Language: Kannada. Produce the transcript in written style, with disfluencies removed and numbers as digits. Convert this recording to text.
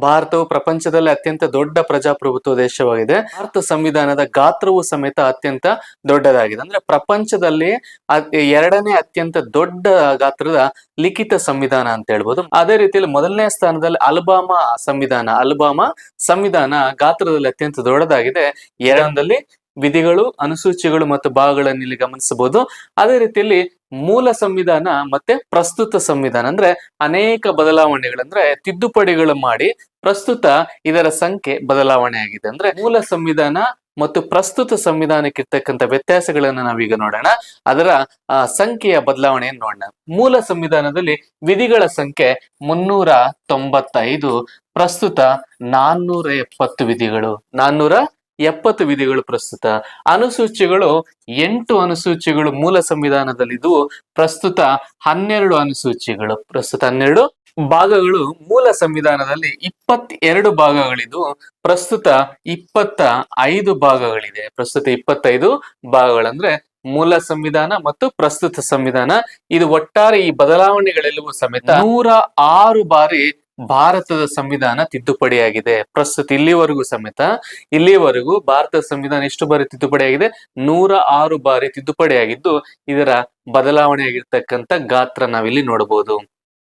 ಭಾರತವು ಪ್ರಪಂಚದಲ್ಲಿ ಅತ್ಯಂತ ದೊಡ್ಡ ಪ್ರಜಾಪ್ರಭುತ್ವ ದೇಶವಾಗಿದೆ. ಭಾರತ ಸಂವಿಧಾನದ ಗಾತ್ರವು ಸಮೇತ ಅತ್ಯಂತ ದೊಡ್ಡದಾಗಿದೆ. ಅಂದ್ರೆ ಪ್ರಪಂಚದಲ್ಲಿ ಎರಡನೇ ಅತ್ಯಂತ ದೊಡ್ಡ ಗಾತ್ರದ ಲಿಖಿತ ಸಂವಿಧಾನ ಅಂತ ಹೇಳ್ಬೋದು. ಅದೇ ರೀತಿಯಲ್ಲಿ ಮೊದಲನೇ ಸ್ಥಾನದಲ್ಲಿ ಅಲ್ಬಾಮಾ ಸಂವಿಧಾನ ಗಾತ್ರದಲ್ಲಿ ಅತ್ಯಂತ ದೊಡ್ಡದಾಗಿದೆ. ಎರಡನೇದಲ್ಲಿ ವಿಧಿಗಳು, ಅನುಸೂಚಿಗಳು ಮತ್ತು ಭಾಗಗಳನ್ನು ಇಲ್ಲಿ ಗಮನಿಸಬಹುದು. ಅದೇ ರೀತಿಯಲ್ಲಿ ಮೂಲ ಸಂವಿಧಾನ ಮತ್ತೆ ಪ್ರಸ್ತುತ ಸಂವಿಧಾನ ಅಂದ್ರೆ ಅನೇಕ ಬದಲಾವಣೆಗಳಂದ್ರೆ ತಿದ್ದುಪಡಿಗಳು ಮಾಡಿ ಪ್ರಸ್ತುತ ಇದರ ಸಂಖ್ಯೆ ಬದಲಾವಣೆ ಆಗಿದೆ. ಅಂದ್ರೆ ಮೂಲ ಸಂವಿಧಾನ ಮತ್ತು ಪ್ರಸ್ತುತ ಸಂವಿಧಾನಕ್ಕಿರ್ತಕ್ಕಂಥ ವ್ಯತ್ಯಾಸಗಳನ್ನ ನಾವೀಗ ನೋಡೋಣ. ಅದರ ಸಂಖ್ಯೆಯ ಬದಲಾವಣೆಯನ್ನು ನೋಡೋಣ. ಮೂಲ ಸಂವಿಧಾನದಲ್ಲಿ ವಿಧಿಗಳ ಸಂಖ್ಯೆ 395, ಪ್ರಸ್ತುತ 470 ವಿಧಿಗಳು. 470 ವಿಧಿಗಳು ಪ್ರಸ್ತುತ. ಅನುಸೂಚಿಗಳು 8 ಅನುಸೂಚಿಗಳು ಮೂಲ ಸಂವಿಧಾನದಲ್ಲಿದ್ದು ಪ್ರಸ್ತುತ 12 ಅನುಸೂಚಿಗಳು. ಪ್ರಸ್ತುತ 12 ಭಾಗಗಳು ಮೂಲ ಸಂವಿಧಾನದಲ್ಲಿ 22 ಭಾಗಗಳಿದ್ದು ಪ್ರಸ್ತುತ 25 ಭಾಗಗಳಿದೆ. ಪ್ರಸ್ತುತ 25 ಭಾಗಗಳಂದ್ರೆ ಮೂಲ ಸಂವಿಧಾನ ಮತ್ತು ಪ್ರಸ್ತುತ ಸಂವಿಧಾನ. ಇದು ಒಟ್ಟಾರೆ ಈ ಬದಲಾವಣೆಗಳೆಲ್ಲವೂ ಸಮೇತ 106 ಬಾರಿ ಭಾರತದ ಸಂವಿಧಾನ ತಿದ್ದುಪಡಿಯಾಗಿದೆ. ಪ್ರಸ್ತುತ ಇಲ್ಲಿವರೆಗೂ ಭಾರತದ ಸಂವಿಧಾನ ಎಷ್ಟು ಬಾರಿ ತಿದ್ದುಪಡಿಯಾಗಿದೆ? 106 ಬಾರಿ ತಿದ್ದುಪಡಿಯಾಗಿದ್ದು ಇದರ ಬದಲಾವಣೆಯಾಗಿರ್ತಕ್ಕಂಥ ಗಾತ್ರ ನಾವಿಲ್ಲಿ ನೋಡಬಹುದು.